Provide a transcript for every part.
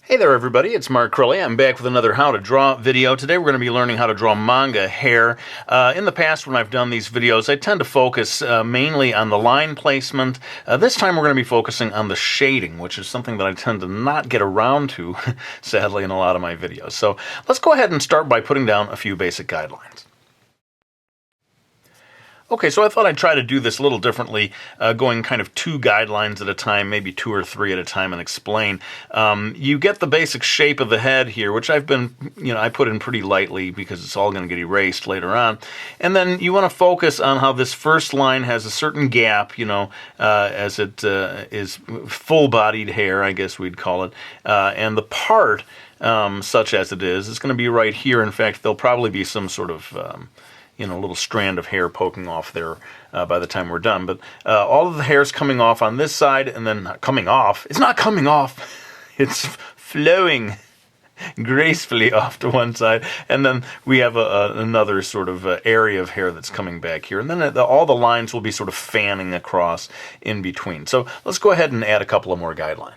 Hey there everybody, it's Mark Crowley. I'm back with another How to Draw video. Today we're going to be learning how to draw manga hair. In the past when I've done these videos, I tend to focus mainly on the line placement. This time we're going to be focusing on the shading, which is something that I tend to not get around to, sadly, in a lot of my videos. So let's go ahead and start by putting down a few basic guidelines. Okay, so I thought I'd try to do this a little differently, going kind of 2 guidelines at a time, maybe 2 or 3 at a time, and explain. You get the basic shape of the head here, which I've been, I put in pretty lightly because it's all going to get erased later on. And then you want to focus on how this first line has a certain gap, as it is full-bodied hair, I guess we'd call it. And the part, such as it is going to be right here. In fact, there'll probably be some sort of little strand of hair poking off there by the time we're done. But all of the hair's coming off on this side, and then coming off. It's not coming off. It's flowing gracefully off to one side. And then we have another sort of area of hair that's coming back here. And then all the lines will be sort of fanning across in between. So let's go ahead and add a couple of more guidelines.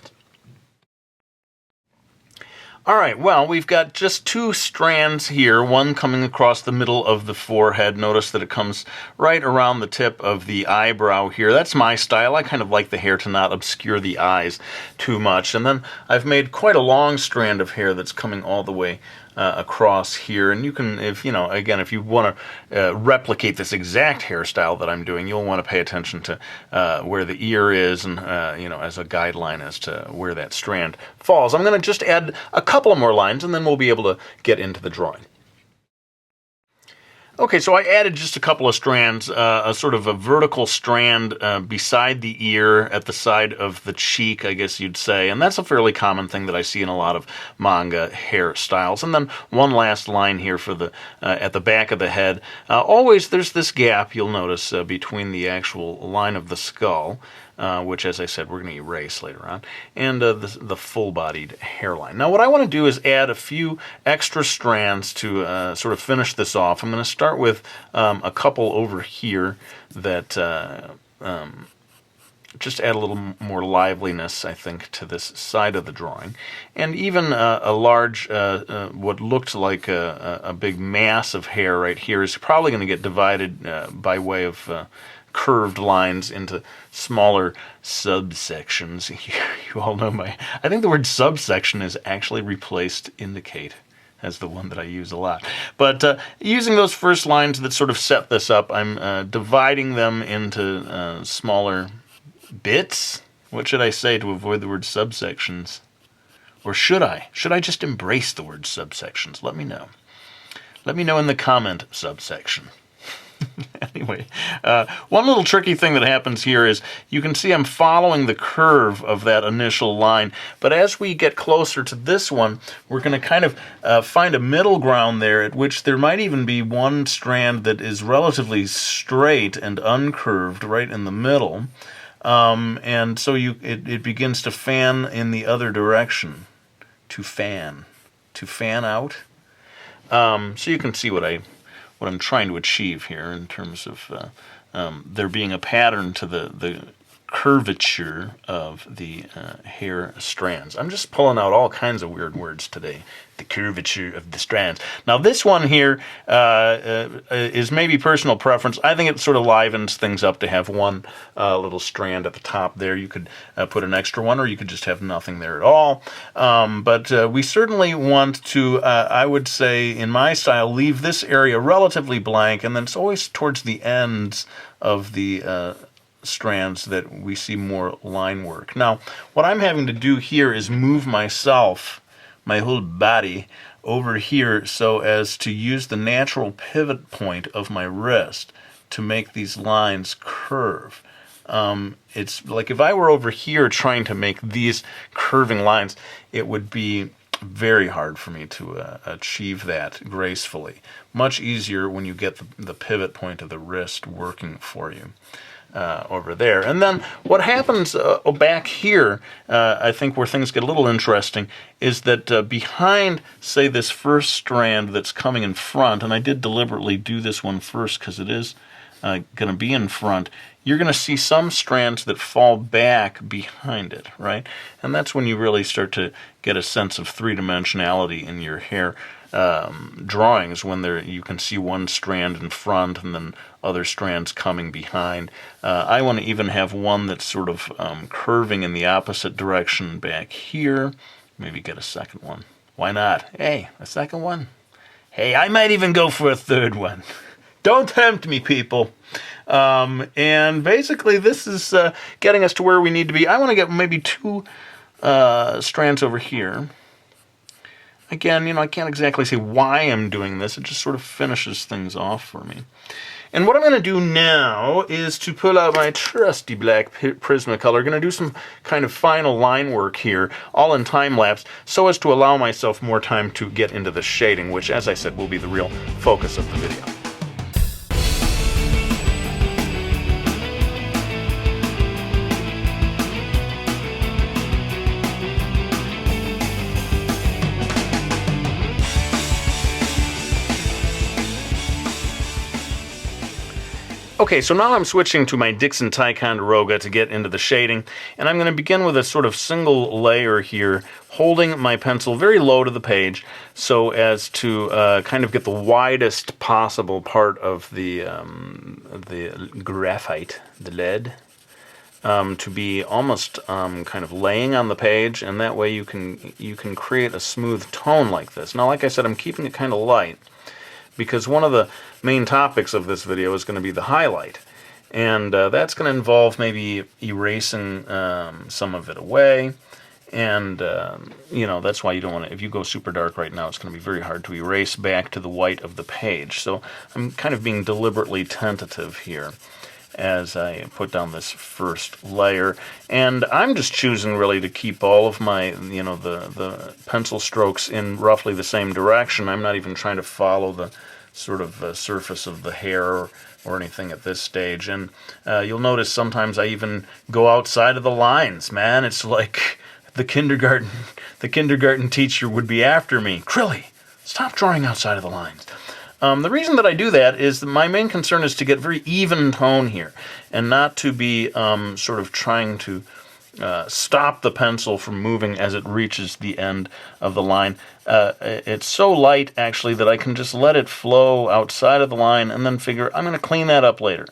Alright, well, we've got just 2 strands here, one coming across the middle of the forehead. Notice that it comes right around the tip of the eyebrow here. That's my style. I kind of like the hair to not obscure the eyes too much. And then I've made quite a long strand of hair that's coming all the way across here. And you can, if you want to replicate this exact hairstyle that I'm doing, you'll want to pay attention to where the ear is and, as a guideline as to where that strand falls. I'm going to just add a couple of more lines and then we'll be able to get into the drawing. Okay, so I added just a couple of strands, a sort of a vertical strand beside the ear at the side of the cheek, I guess you'd say, and that's a fairly common thing that I see in a lot of manga hairstyles. And then one last line here for the at the back of the head. Always there's this gap, you'll notice, between the actual line of the skull, which, as I said, we're going to erase later on, and the full-bodied hairline. Now, what I want to do is add a few extra strands to sort of finish this off. I'm going to start with a couple over here that just add a little more liveliness, I think, to this side of the drawing. And even a large, what looked like a big mass of hair right here is probably going to get divided by way of curved lines into smaller subsections. You all know I think the word subsection is actually replaced indicate as the one that I use a lot. But using those first lines that sort of set this up, I'm dividing them into smaller bits. What should I say to avoid the word subsections? Or should I? Should I just embrace the word subsections? Let me know. Let me know in the comment subsection. Anyway, one little tricky thing that happens here is you can see I'm following the curve of that initial line, but as we get closer to this one, we're going to kind of find a middle ground there at which there might even be one strand that is relatively straight and uncurved right in the middle, and so it begins to fan in the other direction, to fan out. So you can see what I'm trying to achieve here in terms of there being a pattern to the curvature of the hair strands. I'm just pulling out all kinds of weird words today. The curvature of the strands. Now this one here is maybe personal preference. I think it sort of livens things up to have one little strand at the top there. You could put an extra one, or you could just have nothing there at all. But we certainly want to, I would say, in my style, leave this area relatively blank, and then it's always towards the ends of the strands that we see more line work. Now, what I'm having to do here is move myself, my whole body, over here so as to use the natural pivot point of my wrist to make these lines curve. It's like if I were over here trying to make these curving lines, it would be very hard for me to achieve that gracefully. Much easier when you get the pivot point of the wrist working for you. Over there. And then what happens back here, I think where things get a little interesting, is that behind, say, this first strand that's coming in front, and I did deliberately do this one first because it is going to be in front, you're going to see some strands that fall back behind it, right? And that's when you really start to get a sense of three-dimensionality in your hair drawings, when you can see one strand in front and then other strands coming behind. I want to even have one that's sort of curving in the opposite direction back here. Maybe get a second one. Why not? Hey, a second one? Hey, I might even go for a third one. Don't tempt me, people. And basically, this is getting us to where we need to be. I want to get maybe 2 strands over here. Again, I can't exactly say why I'm doing this. It just sort of finishes things off for me. And what I'm going to do now is to pull out my trusty black Prismacolor. Going to do some kind of final line work here, all in time-lapse, so as to allow myself more time to get into the shading, which, as I said, will be the real focus of the video. Okay, so now I'm switching to my Dixon Ticonderoga to get into the shading, and I'm going to begin with a sort of single layer here, holding my pencil very low to the page so as to kind of get the widest possible part of the graphite, the lead, to be almost kind of laying on the page, and that way you can create a smooth tone like this. Now, like I said, I'm keeping it kind of light, because one of the main topics of this video is going to be the highlight. And that's going to involve maybe erasing some of it away. And, that's why you don't want to, if you go super dark right now, it's going to be very hard to erase back to the white of the page. So I'm kind of being deliberately tentative here as I put down this first layer. And I'm just choosing really to keep all of my, the pencil strokes in roughly the same direction. I'm not even trying to follow the sort of surface of the hair or anything at this stage. And you'll notice sometimes I even go outside of the lines, man. It's like the kindergarten teacher would be after me. Crilly, stop drawing outside of the lines. The reason that I do that is that my main concern is to get very even tone here, and not to be sort of trying to stop the pencil from moving as it reaches the end of the line. It's so light, actually, that I can just let it flow outside of the line and then figure I'm going to clean that up later,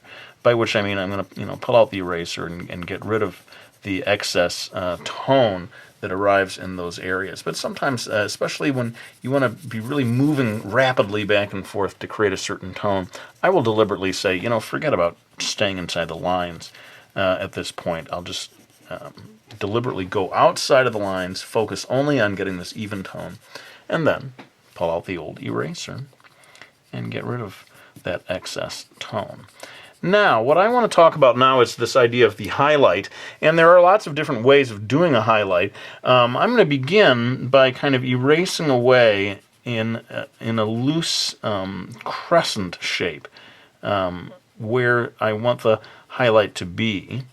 by which I mean I'm going to pull out the eraser and get rid of the excess tone that arrives in those areas. But sometimes, especially when you want to be really moving rapidly back and forth to create a certain tone, I will deliberately say, forget about staying inside the lines at this point. I'll just deliberately go outside of the lines, focus only on getting this even tone, and then pull out the old eraser and get rid of that excess tone. Now, what I want to talk about now is this idea of the highlight, and there are lots of different ways of doing a highlight. I'm going to begin by kind of erasing away in a loose crescent shape where I want the highlight to be.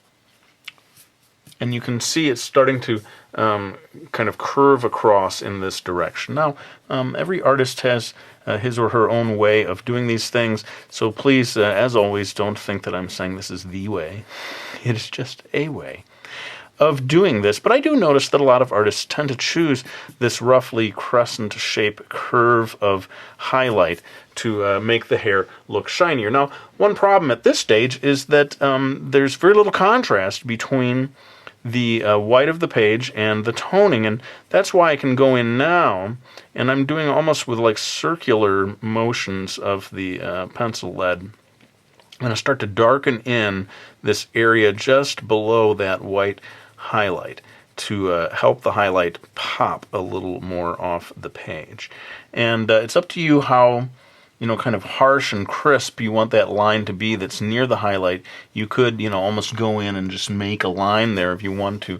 And you can see it's starting to kind of curve across in this direction. Now, every artist has his or her own way of doing these things, so please, as always, don't think that I'm saying this is the way. It is just a way of doing this. But I do notice that a lot of artists tend to choose this roughly crescent shape curve of highlight to make the hair look shinier. Now, one problem at this stage is that there's very little contrast between the white of the page and the toning, and that's why I can go in now, and I'm doing almost with like circular motions of the pencil lead. I'm going to start to darken in this area just below that white highlight to help the highlight pop a little more off the page. And it's up to you how kind of harsh and crisp you want that line to be that's near the highlight. You could, almost go in and just make a line there if you want to.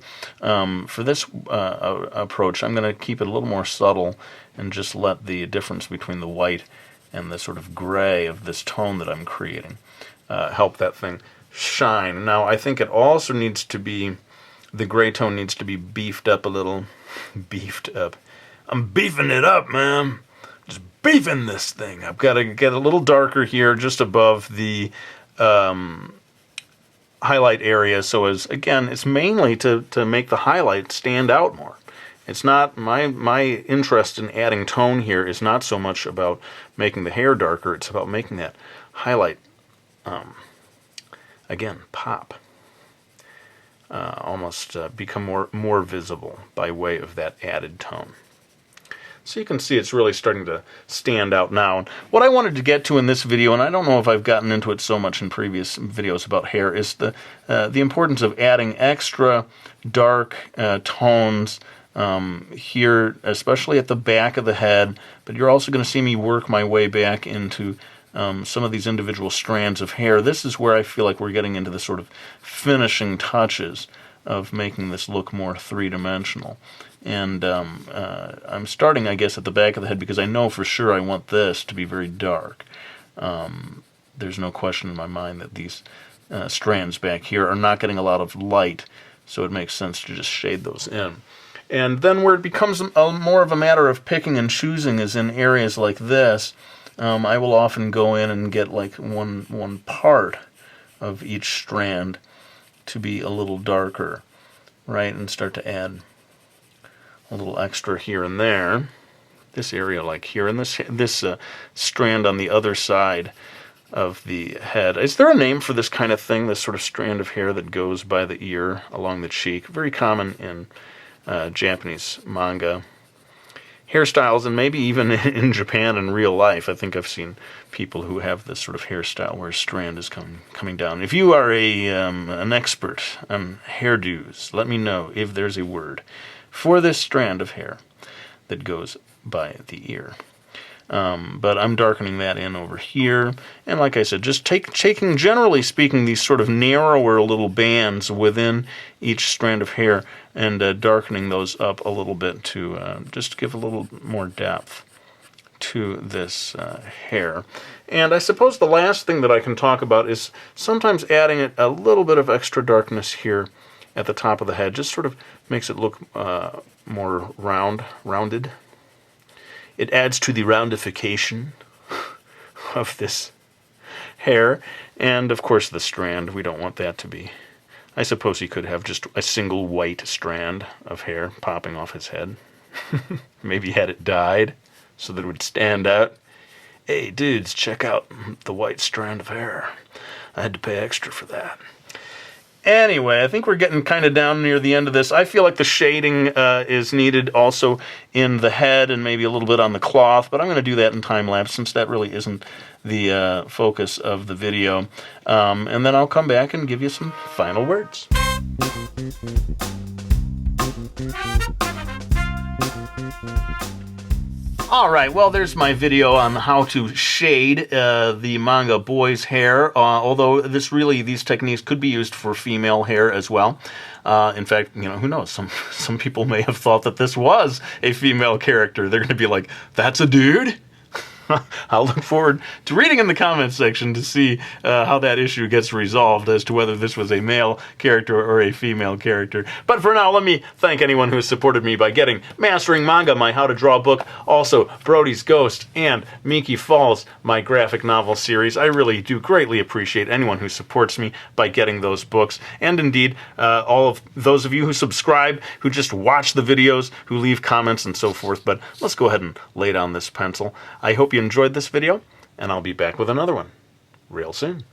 For this approach, I'm going to keep it a little more subtle and just let the difference between the white and the sort of gray of this tone that I'm creating help that thing shine. Now, I think it also needs to be, the gray tone needs to be beefed up a little. Beefed up. I'm beefing it up, man. Beefing this thing. I've got to get a little darker here just above the highlight area, so as, again, it's mainly to make the highlight stand out more. It's not, my interest in adding tone here is not so much about making the hair darker, it's about making that highlight, again, pop. Almost become more visible by way of that added tone. So you can see it's really starting to stand out now. And what I wanted to get to in this video, and I don't know if I've gotten into it so much in previous videos about hair, is the importance of adding extra dark tones here, especially at the back of the head. But you're also going to see me work my way back into some of these individual strands of hair. This is where I feel like we're getting into the sort of finishing touches of making this look more three-dimensional. And I'm starting, I guess, at the back of the head because I know for sure I want this to be very dark. There's no question in my mind that these strands back here are not getting a lot of light, so it makes sense to just shade those in. And then where it becomes more of a matter of picking and choosing is in areas like this. I will often go in and get like one part of each strand to be a little darker, right, and start to add a little extra here and there. This area, like here, and this strand on the other side of the head. Is there a name for this kind of thing, this sort of strand of hair that goes by the ear along the cheek? Very common in Japanese manga hairstyles, and maybe even in Japan in real life. I think I've seen people who have this sort of hairstyle where a strand is coming down. If you are an expert on hairdos, let me know if there's a word for this strand of hair that goes by the ear. But I'm darkening that in over here, and like I said, just taking, generally speaking, these sort of narrower little bands within each strand of hair and darkening those up a little bit to just give a little more depth to this hair. And I suppose the last thing that I can talk about is sometimes adding a little bit of extra darkness here at the top of the head. Just sort of makes it look more rounded. It adds to the roundification of this hair. And of course the strand, we don't want that to be. I suppose he could have just a single white strand of hair popping off his head. Maybe had it dyed so that it would stand out. Hey dudes, check out the white strand of hair. I had to pay extra for that. Anyway, I think we're getting kind of down near the end of this. I feel like the shading is needed also in the head and maybe a little bit on the cloth, but I'm going to do that in time-lapse since that really isn't the focus of the video. And then I'll come back and give you some final words. Alright, well, there's my video on how to shade the manga boy's hair, although these techniques could be used for female hair as well. In fact, who knows, some people may have thought that this was a female character. They're going to be like, that's a dude? I'll look forward to reading in the comments section to see how that issue gets resolved as to whether this was a male character or a female character. But for now, let me thank anyone who has supported me by getting Mastering Manga, my How to Draw book, also Brody's Ghost, and Miki Falls, my graphic novel series. I really do greatly appreciate anyone who supports me by getting those books, and indeed, all of those of you who subscribe, who just watch the videos, who leave comments and so forth. But let's go ahead and lay down this pencil. I hope you enjoyed this video, and I'll be back with another one real soon.